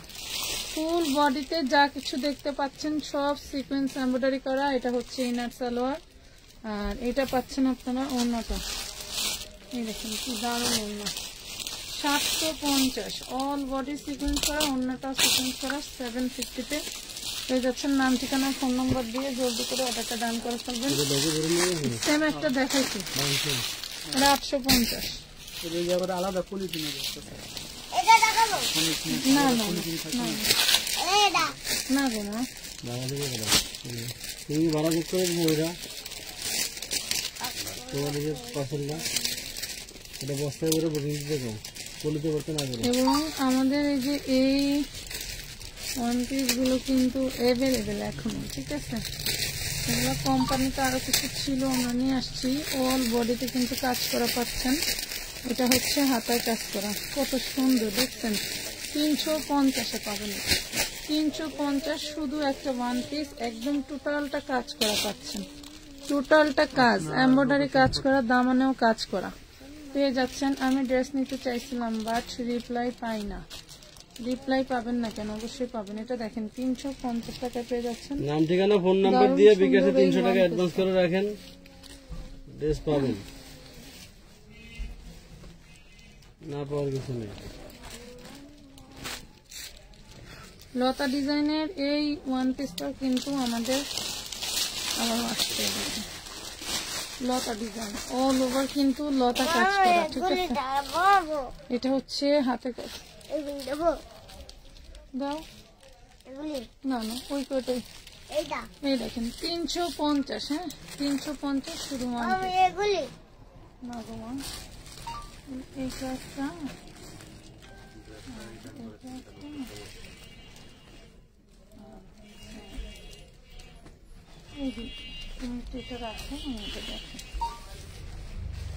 B: ফুল বডিতে যা কিছু দেখতে পাচ্ছেন সব সিকোয়েন্স এমব্রয়ডারি করা। এটা হচ্ছে ইনার সালোয়ার, আর এটা পাচ্ছেন আপনারা ওড়নাটা। এই দেখেন কি দারুণ ওড়না। 750 অল বডি সিকোয়েন্স করা, ওড়নাটাও সিকোয়েন্স করা। 750-তে পেয়ে যাচ্ছেন। নাম ঠিকানা ফোন নম্বর দিয়ে জলদি করে অর্ডারটা ডান করে ফেলবেন। সেম একটা দেখাইছি, এটা 850।
A: আলাদা পুলি কিনে
D: এটা দেখাবো।
B: না না না
D: এটা
B: না গো মা,
A: তুমি ভাড়া বুক করে দেবো। ওইটা তোমাদের পছন্দ, এটা বস্তায় করে বুকিং দিতে কম, পলিতে করতে না করে।
B: এবং আমাদের এই যে এই ওয়ান পিস গুলো কিন্তু অ্যাভেলেবেল এখনো, ঠিক আছে? এগুলো কোম্পানিতে আরো কিছু ছিল, আমরা নিয়ে আসছি। অল বডিতে কিন্তু কাজ করা পাচ্ছেন। এটা হচ্ছে হাতায় কাজ করা, কত সুন্দর দেখছেন। 350-এ পাবেন, 350 শুধু একটা ওয়ান পিস, একদম টোটালটা কাজ করা পাচ্ছেন। টোটালটা কাজ, এমব্রয়ডারি কাজ করা, দামানেও কাজ করা পেয়ে যাচ্ছেন। আমি ড্রেস নিতে চাইছিলাম বাট রিপ্লাই পাই না। রিপ্লাই পাবেন না কেন? অবশ্যই পাবেন। এটা দেখেন 350 টাকায় পেয়ে যাচ্ছেন।
A: নাম ঠিকানা ফোন নাম্বার দিয়ে বিকাশে 300 টাকা অ্যাডভান্স করে রাখেন, ড্রেস পাবেন, না পাওয়ার কিছু নেই।
B: লতা ডিজাইনের এই ওয়ান পিসটা কিন্তু আমাদের আবার আসছে লতা ডিজাইন, অল ওভার কিন্তু লতা কাজ করা, ঠিক আছে। এটা হচ্ছে হাতে কাজ। দাও না না ওই কটাই। এই দেখেন 350, হ্যাঁ 350 শুধু না গো মা। এই কাজটা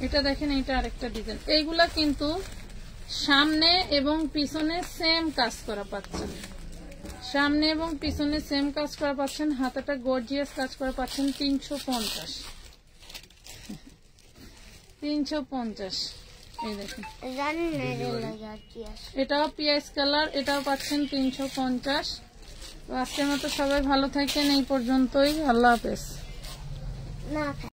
B: এটা দেখেন, এটা আরেকটা ডিজাইন। এইগুলা কিন্তু সামনে এবং পিছনে সেম কাজ করা পাচ্ছেন, সামনে এবং পিছনে সেম কাজ করা পাচ্ছেন। হাতাটা গর্জিয়াস কাজ করা পাচ্ছেন 350। এই দেখেন এটাও পিয়াজ কালার, এটাও পাচ্ছেন 350। তো আজকের মতো সবাই ভালো থাকেন, এই পর্যন্তই। আল্লাহ হাফেজ।